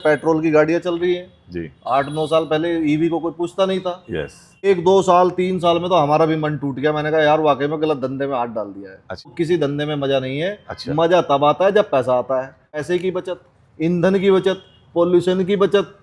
Petrol की गाड़ियां चल रही हैं जी। 8-9 साल पहले ईवी को कोई पूछता नहीं था। यस। 1-2 साल 3 साल में तो हमारा भी मन टूट गया। मैंने कहा यार वाकई में गलत धंधे में हाथ डाल दिया है। अच्छा। किसी धंधे में मजा नहीं है। अच्छा। मजा तब आता है जब पैसा आता है। पैसे की बचत, ईंधन की बचत, पोल्यूशन की बचत,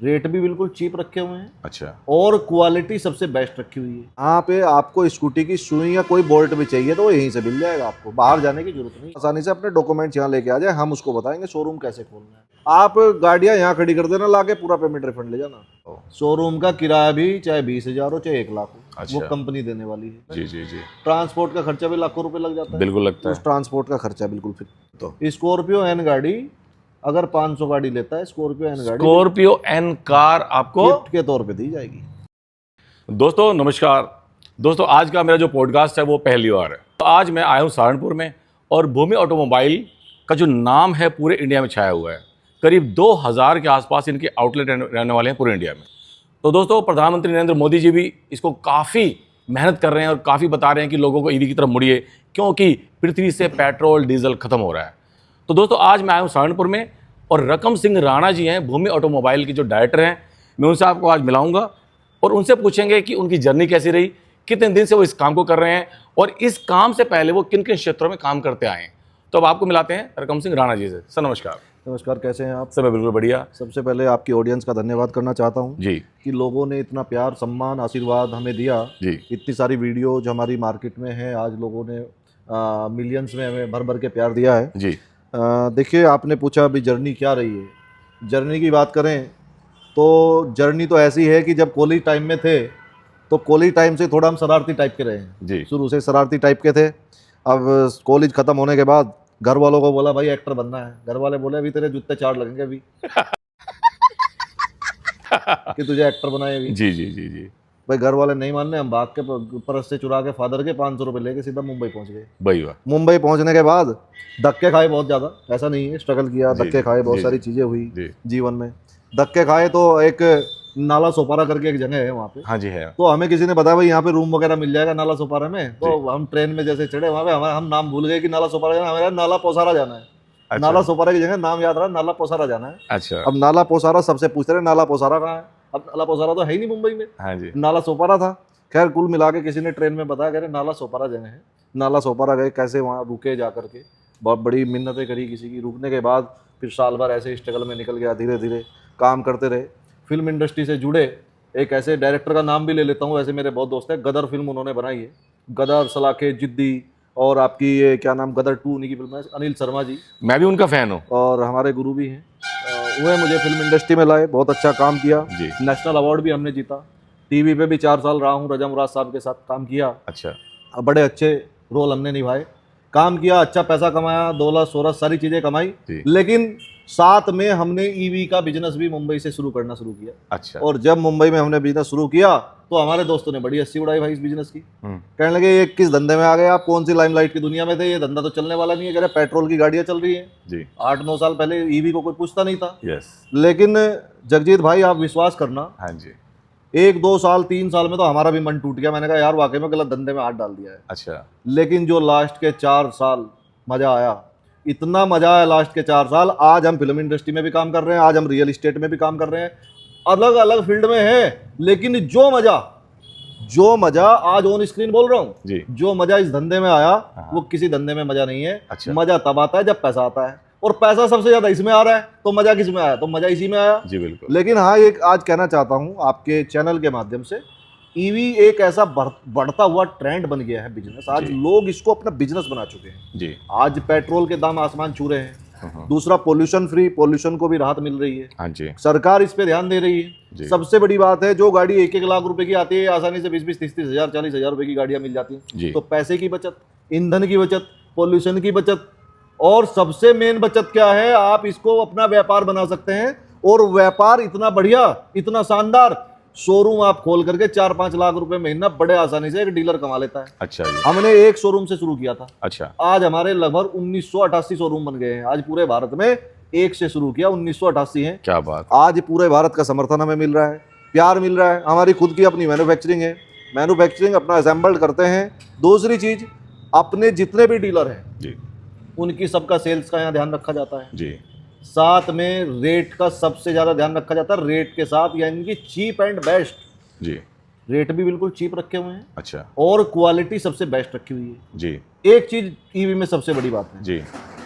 रेट भी बिल्कुल चीप रखे हुए हैं अच्छा। और क्वालिटी सबसे बेस्ट रखी हुई है। यहाँ पे आपको स्कूटी की सुई या कोई बोल्ट भी चाहिए तो वो यहीं से मिल जाएगा, आपको बाहर जाने की जरूरत नहीं। आसानी से अपने डॉक्यूमेंट्स यहाँ लेके आ जाए, हम उसको बताएंगे शोरूम कैसे खोलना है। आप गाड़ियाँ यहाँ खड़ी कर देना, लाके पूरा पेमेंट रिफंड ले जाना। शोरूम का किराया भी चाहे 20,000 हो चाहे 1 लाख हो, अच्छा। वो कंपनी देने वाली है। जी जी जी। ट्रांसपोर्ट का खर्चा भी लाखों रुपए लग जाता है। बिल्कुल लगता उस है। ट्रांसपोर्ट का खर्चा बिल्कुल फिर तो स्कॉर्पियो एन गाड़ी अगर 500 गाड़ी लेता है, स्कॉर्पियो एन गाड़ी स्कॉर्पियो एन कार आपको गिफ्ट के तौर पे दी जाएगी। दोस्तों नमस्कार। दोस्तों आज का मेरा जो पॉडकास्ट है वो पहली बार है। तो आज मैं आया हूँ सहारनपुर में और भूमि ऑटोमोबाइल का जो नाम है पूरे इंडिया में छाया हुआ है। करीब 2000 के आसपास इनके आउटलेट रहने वाले हैं पूरे इंडिया में। तो दोस्तों प्रधानमंत्री नरेंद्र मोदी जी भी इसको काफ़ी मेहनत कर रहे हैं और काफ़ी बता रहे हैं कि लोगों को ईवी की तरफ मुड़िए, क्योंकि पृथ्वी से पेट्रोल डीजल खत्म हो रहा है। तो दोस्तों आज मैं आया हूँ सहारनपुर में और रकम सिंह राणा जी हैं भूमि ऑटोमोबाइल के जो डायरेक्टर हैं। मैं उनसे आपको आज मिलाऊंगा और उनसे पूछेंगे कि उनकी जर्नी कैसी रही, कितने दिन से वो इस काम को कर रहे हैं और इस काम से पहले वो किन किन क्षेत्रों में काम करते आए हैं। तो अब आपको मिलाते हैं रकम सिंह राणा जी से। सर नमस्कार। नमस्कार, कैसे हैं आप? सर मैं बिल्कुल बढ़िया। सबसे पहले आपकी ऑडियंस का धन्यवाद करना चाहता हूं जी कि लोगों ने इतना प्यार, सम्मान, आशीर्वाद हमें दिया। जी इतनी सारी वीडियो जो हमारी मार्केट में है, आज लोगों ने मिलियंस में हमें भर भर के प्यार दिया है। जी। देखिए, आपने पूछा अभी जर्नी क्या रही है। जर्नी की बात करें तो जर्नी तो ऐसी है कि जब कॉलेज टाइम में थे तो कॉलेज टाइम से थोड़ा हम शरारती टाइप के रहे हैं। जी। शुरू से शरारती टाइप के थे। अब कॉलेज खत्म होने के बाद घर वालों को बोला भाई एक्टर बनना है। घर वाले बोले अभी तेरे जूते 4 लगेंगे अभी कि तुझे एक्टर बनाए अभी। जी जी जी जी। भाई घर वाले नहीं मानने, हम भाग के पर्स से चुरा के फादर के 500 रुपये लेके सीधा मुंबई पहुंच गए। भाई वाह। मुंबई पहुंचने के बाद धक्के खाए बहुत ज़्यादा, ऐसा नहीं है, स्ट्रगल किया, जी, धक्के खाए, बहुत जी, सारी जी, चीज़ें हुई जी। जीवन में। धक्के खाए तो एक नाला सोपारा करके एक जगह है वहाँ पे। हाँ जी है। तो हमें किसी ने बताया भाई यहाँ पे रूम वगैरह मिल जाएगा नाला सोपारा में। तो हम ट्रेन में जैसे चढ़े वहाँ पे हम नाम भूल गए कि नाला सोपारा जाना, हमें नाला पोसारा जाना है। अच्छा। नाला सोपारा की जगह नाम याद रहा, नाला पोसारा जाना है। अच्छा। अब नाला पोसारा सबसे पूछ रहे नाला पोसारा कहाँ है। अब नाला पोसारा तो है ही नहीं मुंबई में, हाँ जी। नाला सोपारा था। खैर कुल मिला के किसी ने ट्रेन में बताया, कह रहे नाला सोपारा जगह है। नाला सोपारा गए, कैसे वहाँ रुके जा करके, बहुत बड़ी मिन्नतें करी किसी की। रुकने के बाद फिर साल भर ऐसे स्ट्रगल में निकल गया, धीरे धीरे काम करते रहे। फिल्म इंडस्ट्री से जुड़े, एक ऐसे डायरेक्टर का नाम भी ले लेता हूँ, ऐसे मेरे बहुत दोस्त हैं। गदर फिल्म उन्होंने बनाई है, गदर, सलाखे, जिद्दी, और आपकी ये क्या नाम, गदर 2 उन्हीं की फिल्म है। अनिल शर्मा जी, मैं भी उनका फैन हूँ और हमारे गुरु भी हैं। वो मुझे फिल्म इंडस्ट्री में लाए, बहुत अच्छा काम किया जी। नेशनल अवार्ड भी हमने जीता। टीवी पे भी 4 साल रहा हूँ, रजा मुराद साहब के साथ काम किया। अच्छा। अब बड़े अच्छे रोल हमने निभाए, काम किया, अच्छा पैसा कमाया, दौलत शोहरत सारी चीज़ें कमाई। लेकिन साथ में हमने ईवी का बिजनेस भी मुंबई से शुरू करना शुरू किया। अच्छा। और जब मुंबई में हमने बिजनेस शुरू किया तो हमारे दोस्तों ने बड़ी हंसी उड़ाई भाई इस बिजनेस की। कहने लगे ये किस धंधे में आ गए आप, कौन सी लाइमलाइट की दुनिया में थे, ये धंधा तो चलने वाला नहीं है। कह रहे पेट्रोल की गाड़ियां चल रही हैं जी। 8-9 साल पहले ईवी को कोई पूछता नहीं था। यस। लेकिन जगजीत भाई आप विश्वास करना, हाँ जी। 1-2 साल 3 साल में तो हमारा भी मन टूट गया। मैंने कहा यार वाकई में गलत धंधे में हाथ डाल दिया है। अच्छा। लेकिन जो लास्ट के 4 साल मजा आया, इतना मजा आया लास्ट के 4 साल। आज हम फिल्म इंडस्ट्री में भी काम कर रहे हैं, आज हम रियल एस्टेट में भी काम कर रहे हैं, अलग अलग फील्ड में है। लेकिन जो मजा आज ऑन स्क्रीन बोल रहा हूँ, जो मजा इस धंधे में आया वो किसी धंधे में मजा नहीं है। अच्छा। मजा तब आता है जब पैसा आता है, और पैसा सबसे ज्यादा इसमें आ रहा है, तो मजा किस में आया, तो मजा इसी में आया। जी बिल्कुल। लेकिन हाँ, एक आज कहना चाहता हूँ आपके चैनल के माध्यम से, ईवी एक ऐसा बढ़ता हुआ ट्रेंड बन गया है बिजनेस। आज लोग इसको अपना बिजनेस बना चुके हैं जी। आज पेट्रोल के दाम आसमान छू रहे हैं। दूसरा पोल्यूशन फ्री, पोल्यूशन को भी राहत मिल रही है। हाँ जी। सरकार इस पे ध्यान दे रही है। सबसे बड़ी बात है, जो गाड़ी 1-1 लाख रुपए की आती है, आसानी से 20-20, 30-30 हजार, 40 हजार रुपए की गाड़ियां मिल जाती हैं। तो पैसे की बचत, ईंधन की बचत, पोल्यूशन की बचत, और सबसे मेन बचत क्या है, आप इसको अपना व्यापार बना सकते हैं। और व्यापार इतना बढ़िया, इतना शानदार, शोरूम आप खोल करके 4-5 लाख रुपए महीना बड़े आसानी से एक डीलर कमा लेता है। अच्छा जी। हमने एक शोरूम से शुरू किया था। अच्छा। आज हमारे लगभग 1988 शोरूम बन गए हैं। आज पूरे भारत में एक से शुरू किया, 1988 है। क्या बात। आज पूरे भारत का समर्थन हमें मिल रहा है, प्यार मिल रहा है। हमारी खुद की अपनी मैन्युफैक्चरिंग है, मैन्युफैक्चरिंग अपना असेंबल्ड करते हैं। दूसरी चीज, अपने जितने भी डीलर हैं जी, उनकी सबका सेल्स का यहाँ ध्यान रखा जाता है जी। साथ में रेट का सबसे ज्यादा ध्यान रखा जाता है, रेट के साथ, यानी कि चीप एंड बेस्ट। जी। रेट भी बिल्कुल चीप रखे हुए हैं अच्छा और क्वालिटी सबसे बेस्ट रखी हुई है। जी एक चीज ईवी में सबसे बड़ी बात है, जी।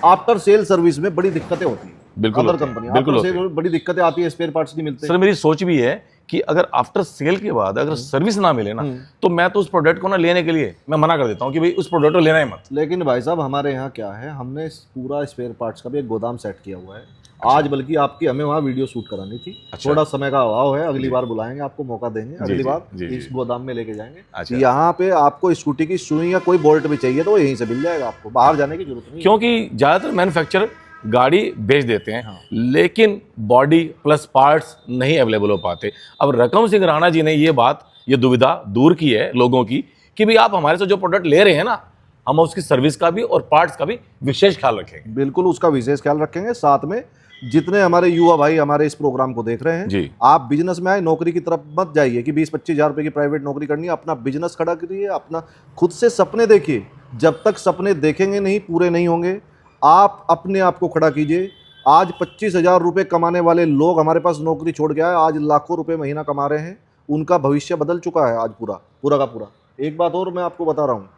आफ्टर सेल सर्विस में बड़ी दिक्कतें होती है। बिल्कुल अदर होती है, कंपनी बिल्कुल आफ्टर होती सेल बड़ी दिक्कतें आती है, स्पेयर पार्ट्स नहीं मिलते। सर मेरी सोच भी है कि अगर आफ्टर सेल के बाद अगर सर्विस ना मिले ना, तो मैं तो उस प्रोडक्ट को ना लेने के लिए मैं मना कर देता हूँ कि भाई उस प्रोडक्ट को लेना ही मत। लेकिन भाई साहब हमारे यहाँ क्या है, हमने पूरा स्पेयर पार्ट्स का भी एक गोदाम सेट किया हुआ है। आज बल्कि आपकी हमें वहाँ वीडियो शूट करानी थी। अच्छा। थोड़ा समय का अभाव है, अगली बार बुलाएंगे, आपको मौका देंगे, अगली जी, बार जी, इस गोदाम में लेके जाएंगे। अच्छा। यहाँ पे आपको स्कूटी की सुई या कोई बोल्ट भी चाहिए तो वो यहीं से मिल जाएगा, आपको बाहर जाने की जरूरत नहीं। क्योंकि ज़्यादातर मैन्युफैक्चरर गाड़ी बेच देते हैं, हाँ। लेकिन बॉडी प्लस पार्ट्स नहीं अवेलेबल हो पाते। अब रकम सिंह राणा जी ने ये दुविधा दूर की है लोगों की कि भाई आप हमारे से जो प्रोडक्ट ले रहे हैं ना, हम उसकी सर्विस का भी और पार्ट्स का भी विशेष ख्याल रखेंगे। बिल्कुल उसका विशेष ख्याल रखेंगे। साथ में जितने हमारे युवा भाई हमारे इस प्रोग्राम को देख रहे हैं जी। आप बिजनेस में आए, नौकरी की तरफ मत जाइए कि 20-25 हज़ार रुपए की प्राइवेट नौकरी करनी है। अपना बिजनेस खड़ा करिए, अपना खुद से सपने देखिए। जब तक सपने देखेंगे नहीं, पूरे नहीं होंगे। आप अपने आप को खड़ा कीजिए। आज 25,000 रुपये कमाने वाले लोग हमारे पास नौकरी छोड़ के आए, आज लाखों रुपए महीना कमा रहे हैं। उनका भविष्य बदल चुका है आज पूरा का पूरा। एक बात और मैं आपको बता रहा हूँ,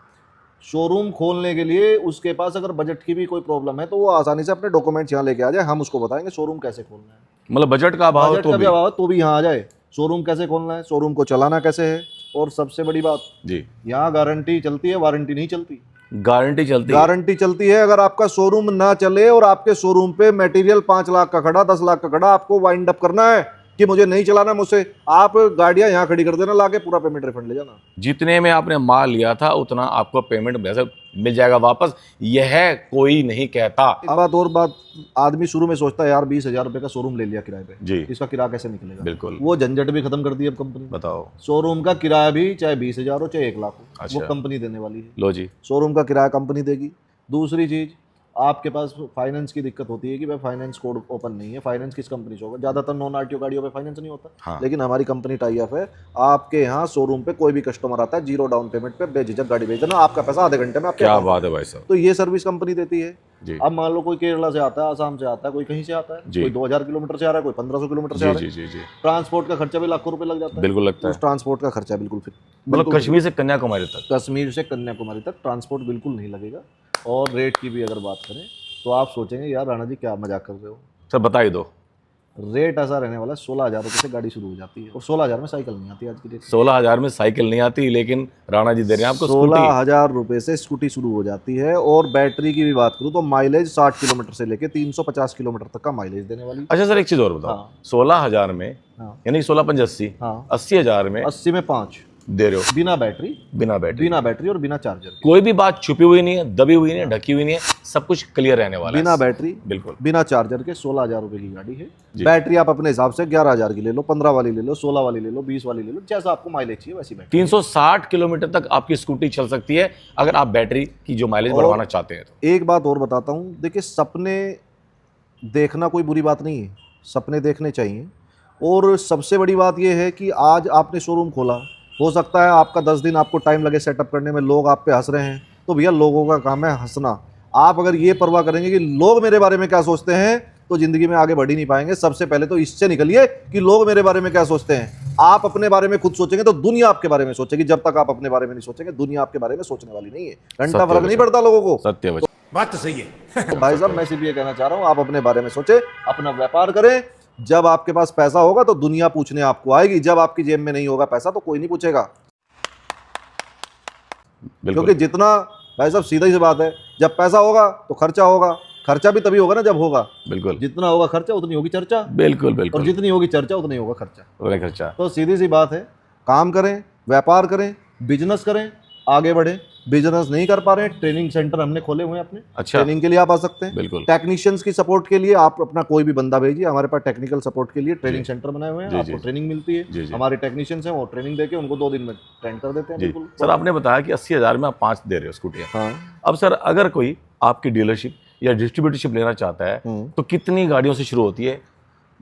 शोरूम खोलने के लिए उसके पास अगर बजट की भी कोई प्रॉब्लम है तो वो आसानी से अपने डॉक्यूमेंट्स यहाँ लेके आ जाए, हम उसको बताएंगे शोरूम कैसे खोलना है। मतलब बजट का अभाव बजट तो का भी भी अभाव है तो भी यहाँ आ जाए, शोरूम कैसे खोलना है, शोरूम को चलाना कैसे है। और सबसे बड़ी बात, जी, यहाँ गारंटी चलती है, वारंटी नहीं चलती। गारंटी चलती है। गारंटी चलती है। अगर आपका शोरूम ना चले और आपके शोरूम पे मटेरियल 5 लाख का खड़ा, 10 लाख का खड़ा, आपको वाइंड अप करना है कि मुझे नहीं चलाना, मुझसे आप गाड़ियां यहाँ खड़ी कर देना, लाके पूरा पेमेंट रिफंड ले जाना। जितने में आपने माल लिया था उतना आपको पेमेंट वैसे मिल जाएगा वापस, यह कोई नहीं कहता। और बात आदमी शुरू में सोचता है यार 20,000 रुपये का शोरूम ले लिया किराए पे, जी, इसका किराया कैसे निकलेगा। बिल्कुल। वो झंझट भी खत्म कर दी अब कंपनी। बताओ। शोरूम का किराया भी चाहे 20,000 हो चाहे 1 लाख हो, अच्छा। वो कंपनी देने वाली है। लो जी। शोरूम का किराया कंपनी देगी। दूसरी चीज, आपके पास फाइनेंस की दिक्कत होती है कि भाई फाइनेंस कोड ओपन नहीं है, फाइनेंस किस कंपनी से होगा। ज्यादातर नॉन आरटीओ गाड़ियों पे फाइनेंस नहीं होता। हाँ। लेकिन हमारी कंपनी टाई अप है, आपके यहाँ शोरूम पे कोई भी कस्टमर आता है, 0 डाउन पेमेंट पे बेझिझक गाड़ी भेज देना, आपका पैसा आधे घंटे में आपके क्या account में। बात है भाई साहब। तो ये सर्विस कंपनी देती है जी अब मान लो कोई केरला से आता है, आसाम से आता है, कोई कहीं से आता है, जी। कोई 2000 किलोमीटर से आ रहा है, कोई 1500 किलोमीटर से आ जी रहा जी है। जी जी ट्रांसपोर्ट का खर्चा भी लाखों रुपए लग जाता है। बिल्कुल लगता उस है। ट्रांसपोर्ट का खर्चा बिल्कुल मतलब कश्मीर से कन्याकुमारी तक। कश्मीर से कन्याकुमारी तक ट्रांसपोर्ट बिल्कुल नहीं लगेगा। और रेट की भी अगर बात करें तो आप सोचेंगे यार राणा जी क्या मजाक कर रहे हो। सर बता ही दो। रेट ऐसा रहने वाला है, 16,000 रुपये से गाड़ी शुरू हो जाती है और 16,000 में साइकिल नहीं आती आज की डेट में। 16,000 में साइकिल नहीं आती, लेकिन राणा जी दे रहे हैं आपको स्कूटी। 16,000 रुपये से स्कूटी शुरू हो जाती है। और बैटरी की भी बात करूँ तो माइलेज 60 किलोमीटर से लेके 350 किलोमीटर तक का माइलेज देने वाली। अच्छा सर एक चीज़ और बताओ। हाँ। 16,000 में हाँ। यानी 16,580, हाँ। 80,000 में 80 में 5 दे रहे हो बिना बैटरी बिना बैटरी और बिना चार्जर के। कोई भी बात छुपी हुई नहीं है, दबी हुई नहीं है, ढकी हुई नहीं है, सब कुछ क्लियर रहने वाला बिना है। बैटरी बिल्कुल। बिना चार्जर के 16,000 रुपये की गाड़ी है। जी। बैटरी आप अपने हिसाब से 11,000 की ले लो, 15 वाली ले लो, 16 वाली ले लो, 20 वाली ले लो, जैसा आपको माइलेज चाहिए वैसी बैटरी। 360 किलोमीटर तक आपकी स्कूटी चल सकती है अगर आप बैटरी की जो माइलेज और बढ़वाना चाहते हैं तो। एक बात और बताता हूँ, देखिए सपने देखना कोई बुरी बात नहीं है, सपने देखने चाहिए। और सबसे बड़ी बात यह है कि आज आपने शोरूम खोला, हो सकता है आपका 10 दिन आपको टाइम लगे सेटअप करने में, लोग आप पे हंस रहे हैं, तो भैया लोगों का काम है हंसना। आप अगर ये परवाह करेंगे कि लोग मेरे बारे में क्या सोचते हैं तो ज़िंदगी में आगे बढ़ ही नहीं पाएंगे। सबसे पहले तो इससे निकलिए कि लोग मेरे बारे में क्या सोचते हैं। आप अपने बारे में खुद सोचेंगे तो दुनिया आपके बारे में सोचेगी। जब तक आप अपने बारे में नहीं सोचेंगे दुनिया आपके बारे में सोचने वाली नहीं है। घंटा सत्य फर्क नहीं पड़ता लोगों को। सत्य वचन। बात तो सही है। तो भाई साहब मैं सिर्फ ये कहना चाह रहा हूँ, आप अपने बारे में सोचें, अपना व्यापार करें। जब आपके पास पैसा होगा तो दुनिया पूछने आपको आएगी, जब आपकी जेब में नहीं होगा पैसा तो कोई नहीं पूछेगा। बिल्कुल। क्योंकि जितना भाई साहब सीधा ही सी बात है, जब पैसा होगा तो खर्चा होगा, खर्चा भी तभी होगा ना जब होगा। बिल्कुल जितना होगा खर्चा उतनी होगी चर्चा, बिल्कुल और बिल्कुल। जितनी होगी चर्चा उतनी होगा खर्चा। उतने खर्चा। तो सीधी सी बात है, काम करें, व्यापार करें, बिजनेस करें, आगे बढ़े। बिजनेस नहीं कर पा रहे हैं, ट्रेनिंग सेंटर हमने खोले हुए हैं अपने, अच्छा। ट्रेनिंग के लिए आप आ सकते हैं। बिल्कुल। टेक्नीशियंस की सपोर्ट के लिए आप अपना कोई भी बंदा भेजिए, हमारे पास टेक्निकल सपोर्ट के लिए ट्रेनिंग सेंटर बनाए हुए हैं। जी, आपको जी। ट्रेनिंग मिलती जी, है, जी। हमारे टेक्नीशियंस हैं, वो ट्रेनिंग देके उनको 2 दिन में ट्रेन कर देते हैं। जी बिल्कुल। सर, आपने बताया कि 80,000 में आप 5 दे रहे हो स्कूटियाँ। हाँ। अब सर अगर कोई आपकी डीलरशिप या डिस्ट्रीब्यूटरशिप लेना चाहता है तो कितनी गाड़ियों से शुरू होती है?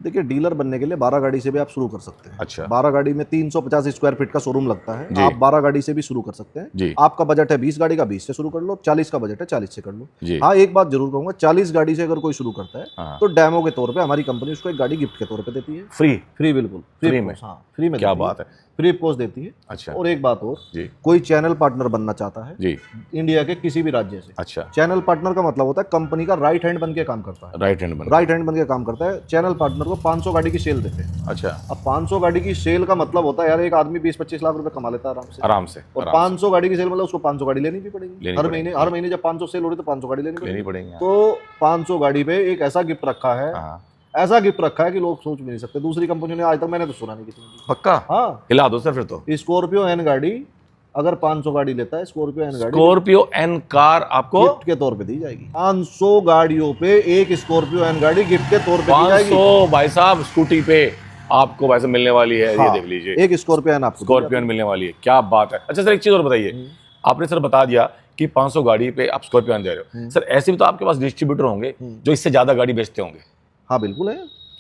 देखिए डीलर बनने के लिए 12 गाड़ी से भी आप शुरू कर सकते हैं। अच्छा 12 गाड़ी में 350 स्क्वायर फीट का शोरूम लगता है, जी। आप 12 गाड़ी से भी शुरू कर सकते हैं। जी आपका बजट है 20 गाड़ी का, 20 से शुरू कर लो, 40 का बजट है 40 से कर लो। जी हाँ एक बात जरूर कहूंगा, 40 गाड़ी से अगर कोई शुरू करता है हाँ तो डेमो के तौर पे हमारी कंपनी उसको एक गाड़ी गिफ्ट के तौर पे देती है। फ्री फ्री, बिल्कुल फ्री में? हाँ फ्री में क्या देती है। बात है। फ्री ऑफ कॉस्ट देती है। अच्छा और एक बात और, जी कोई चैनल पार्टनर बनना चाहता है जी इंडिया के किसी भी राज्य से, अच्छा चैनल पार्टनर का मतलब होता है कंपनी का राइट हैंड बन के काम करता है। राइट हैंड बन राइट हैंड बन के काम करता है। चैनल पार्टनर को 500 गाड़ी की सेल देते हैं। अच्छा अब 500 गाड़ी की सेल का मतलब होता है यार एक आदमी 20-25 लाख रुपए कमा लेता है आराम से। आराम से और आराम 500 गाड़ी की सेल मतलब उसको 500 गाड़ी लेनी भी पड़ेगी लेनी हर पड़ेगी। महीने। हर महीने जब 500 सेल हो रही तो 500 गाड़ी लेनी से पड़ेगी। लेनी पड़ेगी। तो 500 गाड़ी पे एक ऐसा गिफ्ट रखा है, हाँ ऐसा गिफ्ट रखा है कि लोग सोच भी नहीं सकते। दूसरी कंपनियों ने आज तक मैंने तो सुना नहीं किसी ने दी। पक्का हाँ हिला दो सर फिर तो। स्कॉर्पियो एन गाड़ी अगर 500 गाड़ी लेता है, स्कॉर्पियो एन गाड़ी स्कॉर्पियो एन कार आपको गिफ्ट के तौर पे दी जाएगी। 500 गाड़ियों पे एक स्कॉर्पियो एन गाड़ी गिफ्ट के तौर पे दी जाएगी। 500 भाई साहब स्कूटी पे आपको वैसे मिलने वाली है। हाँ, ये देख लीजिए एक स्कॉर्पियो एन आपको स्कॉर्पियन मिलने वाली है। क्या बात है। अच्छा सर एक चीज और बताइए, आपने सर बता दिया कि 500 गाड़ी पे आप स्कॉर्पियन दे रहे हो, सर ऐसे भी तो आपके पास डिस्ट्रीब्यूटर होंगे जो इससे ज्यादा गाड़ी बेचते होंगे। हाँ बिल्कुल है।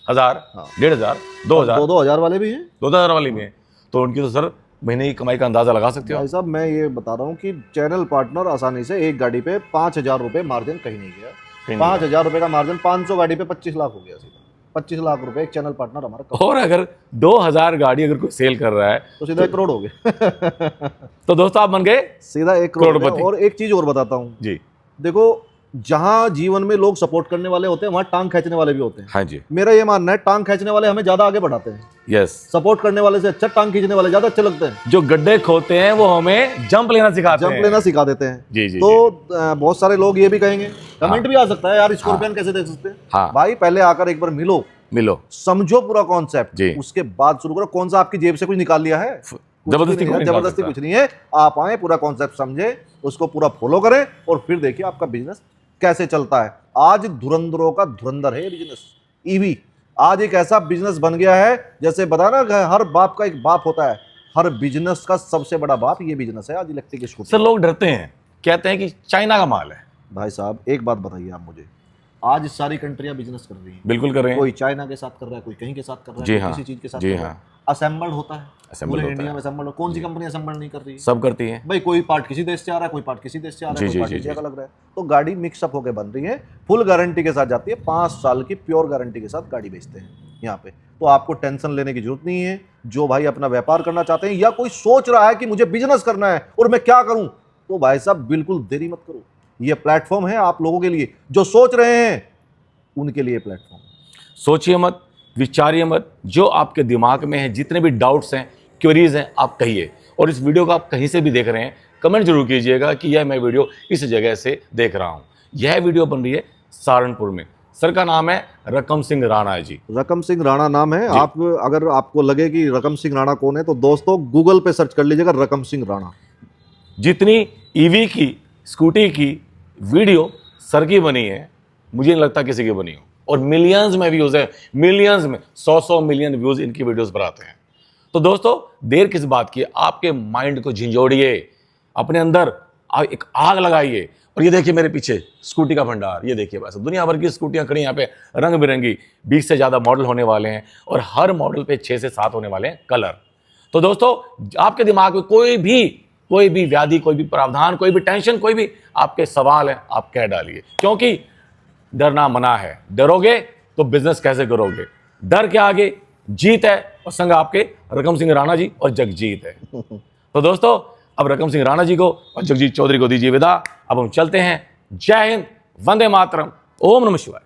1000 हाँ। 1500 2000 2-2 हजार वाले भी हैं। 2000 वाली में है। तो उनकी तो सर महीने की कमाई का अंदाजा लगा सकते हो। भाई साहब मैं ये बता रहा हूँ कि चैनल पार्टनर आसानी से एक गाड़ी पे 5,000 रुपए मार्जिन कहीं नहीं गया। कहीं नहीं 5,000 रुपए का मार्जिन 500 गाड़ी पे 25 लाख हो गया सीधा। 25 लाख रुपए एक चैनल पार्टनर हमारा कमा। और अगर 2000 गाड़ी अगर कोई सेल कर रहा है तो सीधा 1 करोड़ हो गया। तो दोस्तों आप बन गए सीधा 1 करोड़ हो गया। करोड़पति। और एक चीज और बताता हूँ, जी। देखो जहां जीवन में लोग सपोर्ट करने वाले होते हैं वहां टांग खींचने वाले भी होते हैं। हाँ जी मेरा ये मानना है टांग खींचने वाले हमें ज्यादा आगे बढ़ाते हैं। यस। सपोर्ट करने वाले से अच्छा टांग खींचने वाले ज्यादा अच्छे लगते हैं। जो गड्ढे खोते हैं वो हमें जंप लेना सिखाते हैं। जंप लेना सिखा देते हैं। जी जी तो बहुत सारे लोग ये भी कहेंगे, कमेंट भी आ सकता है यार स्कॉर्पियन कैसे देख सकते हैं। हाँ भाई पहले आकर एक बार मिलो, मिलो समझो पूरा कॉन्सेप्ट, जी। उसके बाद शुरू करो। कौन सा आपकी जेब से कुछ निकाल लिया है? जबरदस्ती कोई नहीं निकाल जबरदस्ती सकता। कुछ नहीं है। आप आए, पूरा कॉन्सेप्ट समझे, उसको पूरा फॉलो करें और फिर देखिए आपका बिजनेस कैसे चलता है। आज धुरंधरों का धुरंधर है बिजनेस ईवी। आज एक ऐसा बिजनेस बन गया है, जैसे बता ना हर बाप का एक बाप होता है, हर बिजनेस का सबसे बड़ा बाप ये बिजनेस है आज इलेक्ट्रिक स्कूटर। सर लोग डरते हैं, कहते हैं कि चाइना का माल है। भाई साहब एक बात बताइए आप मुझे, आज सारी कंट्रियां बिजनेस कर रही हैं। बिल्कुल कर रहे हैं। कोई चाइना के साथ कर रहा है, कोई कहीं के साथ कर रहा है, जी कोई हाँ, किसी चीज के साथ जी कर रहा है। हाँ। असेंबल्ड होता है, Assembled पूरे होता इंडिया है। में असेंबल्ड। कौन सी कंपनी असेंबल नहीं कर रही है? सब करती हैं। भाई कोई पार्ट किसी देश से आ रहा है, कोई पार्ट किसी देश से आ रहा है, जी, कोई जी, पार्ट जी, इंडिया जी। का लग रहा है। तो गाड़ी मिक्सअप होकर बन रही है, फुल गारंटी के साथ जाती है। 5 साल की प्योर गारंटी के साथ गाड़ी बेचते हैं यहाँ पे। तो आपको टेंशन लेने की जरूरत नहीं है। जो भाई अपना व्यापार करना चाहते हैं या कोई सोच रहा है कि मुझे बिजनेस करना है और मैं क्या करूं, तो भाई साहब बिल्कुल देरी मत करो। ये प्लेटफॉर्म है आप लोगों के लिए, जो सोच रहे हैं उनके लिए प्लेटफॉर्म। सोचिए मत, विचारिए मत, जो आपके दिमाग में है, जितने भी डाउट्स हैं, क्वेरीज हैं, आप कहिए। और इस वीडियो को आप कहीं से भी देख रहे हैं, कमेंट जरूर कीजिएगा कि यह मैं वीडियो इस जगह से देख रहा हूँ। यह वीडियो बन रही है सहारनपुर में। सर का नाम है रकम सिंह राणा जी। रकम सिंह राणा नाम है। आप अगर आपको लगे कि रकम सिंह राणा कौन है, तो दोस्तों गूगल पे सर्च कर लीजिएगा रकम सिंह राणा। जितनी ईवी की, स्कूटी की वीडियो सर की बनी है, मुझे नहीं लगता किसी की बनी हो। और मिलियंस में व्यूज है, मिलियंस में 100 मिलियन व्यूज इनकी वीडियोस पर आते हैं। तो दोस्तों देर किस बात की, आपके माइंड को झंझोड़िए, अपने अंदर एक आग लगाइए। और ये देखिए मेरे पीछे स्कूटी का भंडार, ये देखिए बस दुनिया भर की स्कूटियां खड़ी यहाँ पे, रंग बिरंगी। 20 से ज़्यादा मॉडल होने वाले हैं और हर मॉडल पे 6 से 7 होने वाले हैं कलर। तो दोस्तों आपके दिमाग में कोई भी व्याधि, कोई भी प्रावधान, कोई भी टेंशन, कोई भी आपके सवाल है, आप कह डालिए। क्योंकि डरना मना है, डरोगे तो बिजनेस कैसे करोगे। डर के आगे जीत है, और संग आपके रकम सिंह राणा जी और जगजीत है। तो दोस्तों अब रकम सिंह राणा जी को और जगजीत चौधरी को दीजिए विदा। अब हम चलते हैं। जय हिंद, वंदे मातरम, ओम नमः शिवाय।